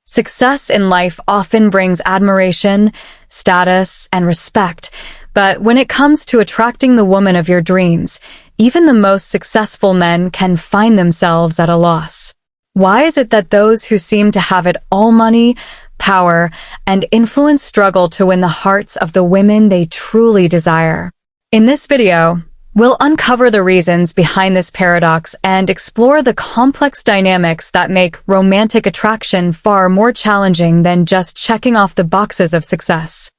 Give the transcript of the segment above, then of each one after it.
Success in life often brings admiration, status, and respect, but when it comes to attracting the woman of your dreams, even the most successful men can find themselves at a loss. Why is it that those who seem to have it all, money, power, and influence, struggle to win the hearts of the women they truly desire? In this video, we'll uncover the reasons behind this paradox and explore the complex dynamics that make romantic attraction far more challenging than just checking off the boxes of success.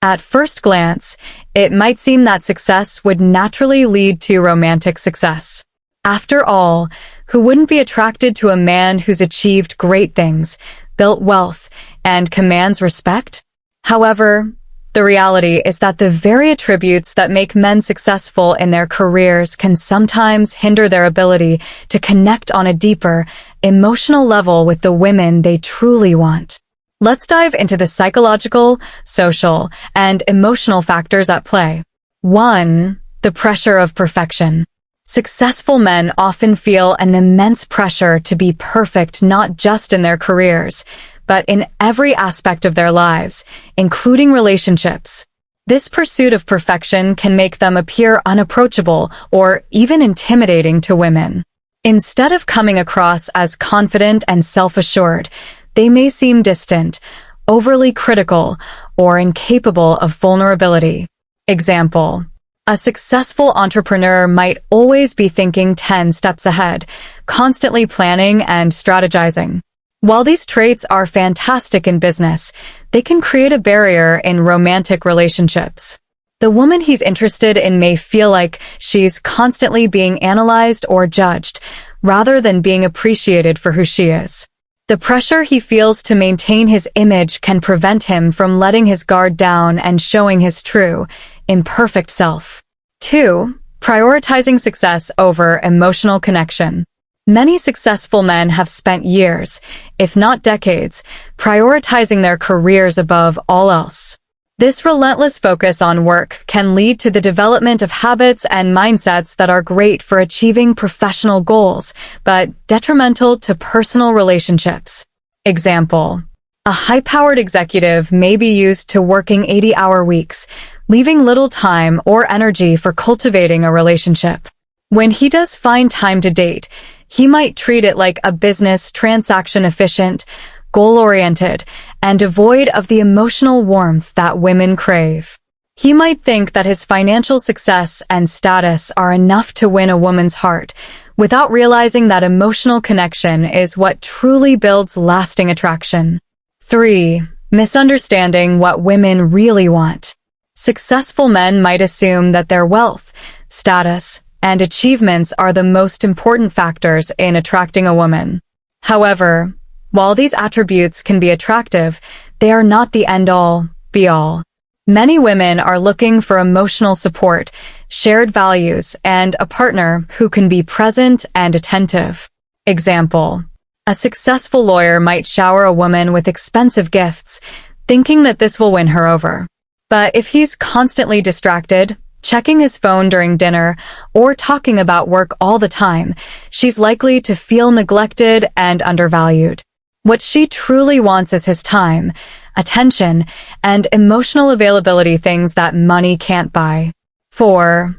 At first glance, it might seem that success would naturally lead to romantic success. After all, who wouldn't be attracted to a man who's achieved great things, built wealth, and commands respect? However, the reality is that the very attributes that make men successful in their careers can sometimes hinder their ability to connect on a deeper, emotional level with the women they truly want. Let's dive into the psychological, social, and emotional factors at play. 1. The pressure of perfection. Successful men often feel an immense pressure to be perfect not just in their careers, but in every aspect of their lives, including relationships. This pursuit of perfection can make them appear unapproachable or even intimidating to women. Instead of coming across as confident and self-assured, they may seem distant, overly critical, or incapable of vulnerability. Example: a successful entrepreneur might always be thinking 10 steps ahead, constantly planning and strategizing. While these traits are fantastic in business, they can create a barrier in romantic relationships. The woman he's interested in may feel like she's constantly being analyzed or judged, rather than being appreciated for who she is. The pressure he feels to maintain his image can prevent him from letting his guard down and showing his true, imperfect self. 2. Prioritizing success over emotional connection. Many successful men have spent years, if not decades, prioritizing their careers above all else. This relentless focus on work can lead to the development of habits and mindsets that are great for achieving professional goals, but detrimental to personal relationships. Example: a high-powered executive may be used to working 80-hour weeks, leaving little time or energy for cultivating a relationship. When he does find time to date, he might treat it like a business transaction, efficient, goal-oriented, and devoid of the emotional warmth that women crave. He might think that his financial success and status are enough to win a woman's heart, without realizing that emotional connection is what truly builds lasting attraction. 3. Misunderstanding what women really want. Successful men might assume that their wealth, status, and achievements are the most important factors in attracting a woman. However, while these attributes can be attractive, they are not the end-all, be-all. Many women are looking for emotional support, shared values, and a partner who can be present and attentive. Example: a successful lawyer might shower a woman with expensive gifts, thinking that this will win her over. But if he's constantly distracted, checking his phone during dinner, or talking about work all the time, she's likely to feel neglected and undervalued. What she truly wants is his time, attention, and emotional availability, things that money can't buy. 4.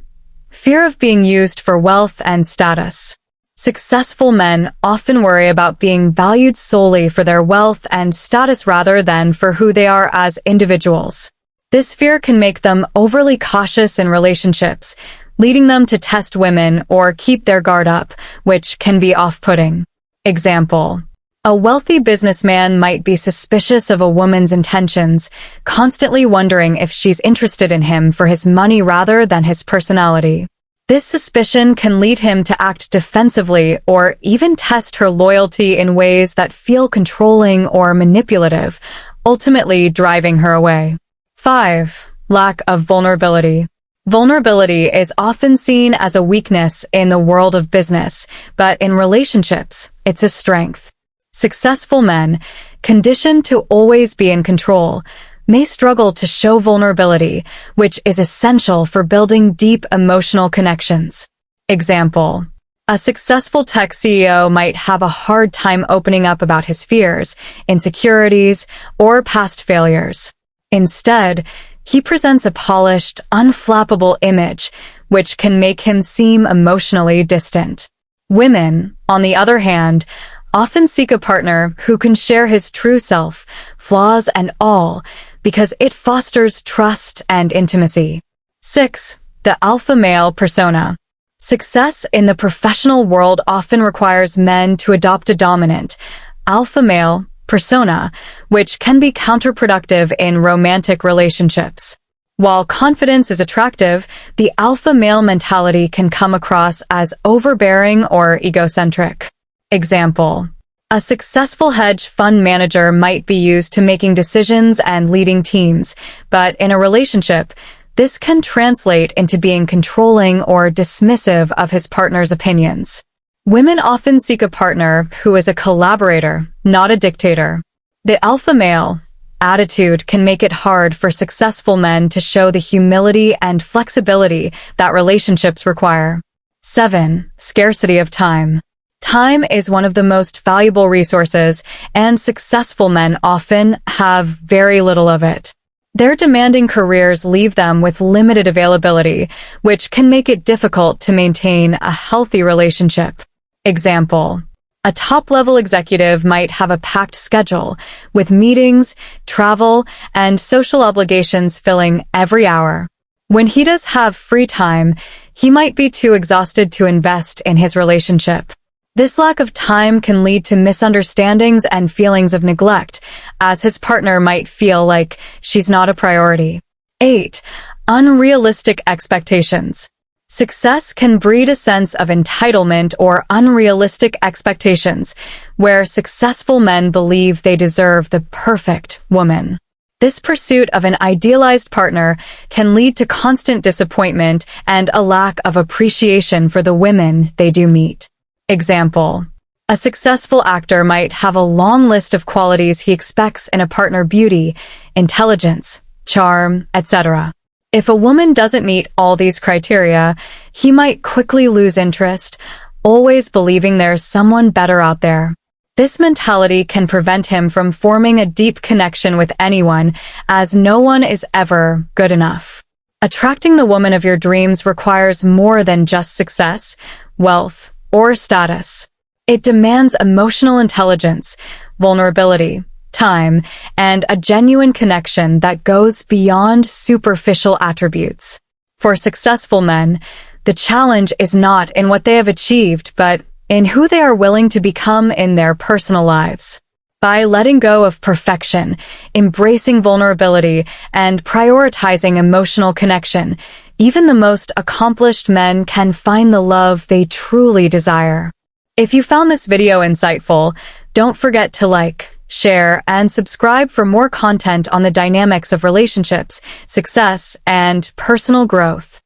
Fear of being used for wealth and status. Successful men often worry about being valued solely for their wealth and status rather than for who they are as individuals. This fear can make them overly cautious in relationships, leading them to test women or keep their guard up, which can be off-putting. Example: a wealthy businessman might be suspicious of a woman's intentions, constantly wondering if she's interested in him for his money rather than his personality. This suspicion can lead him to act defensively or even test her loyalty in ways that feel controlling or manipulative, ultimately driving her away. 5. Lack of vulnerability. Vulnerability is often seen as a weakness in the world of business, but in relationships, it's a strength. Successful men, conditioned to always be in control, may struggle to show vulnerability, which is essential for building deep emotional connections. Example: A successful tech CEO might have a hard time opening up about his fears, insecurities, or past failures. Instead, he presents a polished, unflappable image, which can make him seem emotionally distant. Women, on the other hand, often seek a partner who can share his true self, flaws and all, because it fosters trust and intimacy. 6. The alpha male persona. Success in the professional world often requires men to adopt a dominant, alpha male persona, which can be counterproductive in romantic relationships. While confidence is attractive, the alpha male mentality can come across as overbearing or egocentric. Example: a successful hedge fund manager might be used to making decisions and leading teams, but in a relationship, this can translate into being controlling or dismissive of his partner's opinions. Women often seek a partner who is a collaborator, not a dictator. The alpha male attitude can make it hard for successful men to show the humility and flexibility that relationships require. 7. Scarcity of time. Time is one of the most valuable resources, and successful men often have very little of it. Their demanding careers leave them with limited availability, which can make it difficult to maintain a healthy relationship. Example: a top-level executive might have a packed schedule, with meetings, travel, and social obligations filling every hour. When he does have free time, he might be too exhausted to invest in his relationship. This lack of time can lead to misunderstandings and feelings of neglect, as his partner might feel like she's not a priority. 8. Unrealistic expectations. Success can breed a sense of entitlement or unrealistic expectations, where successful men believe they deserve the perfect woman. This pursuit of an idealized partner can lead to constant disappointment and a lack of appreciation for the women they do meet. Example: a successful actor might have a long list of qualities he expects in a partner: beauty, intelligence, charm, etc. If a woman doesn't meet all these criteria, he might quickly lose interest, always believing there's someone better out there. This mentality can prevent him from forming a deep connection with anyone, as no one is ever good enough. Attracting the woman of your dreams requires more than just success, wealth, or status. It demands emotional intelligence, vulnerability, time, and a genuine connection that goes beyond superficial attributes. For successful men, the challenge is not in what they have achieved, but in who they are willing to become in their personal lives. By letting go of perfection, embracing vulnerability, and prioritizing emotional connection, even the most accomplished men can find the love they truly desire. If you found this video insightful, don't forget to like, share, and subscribe for more content on the dynamics of relationships, success, and personal growth.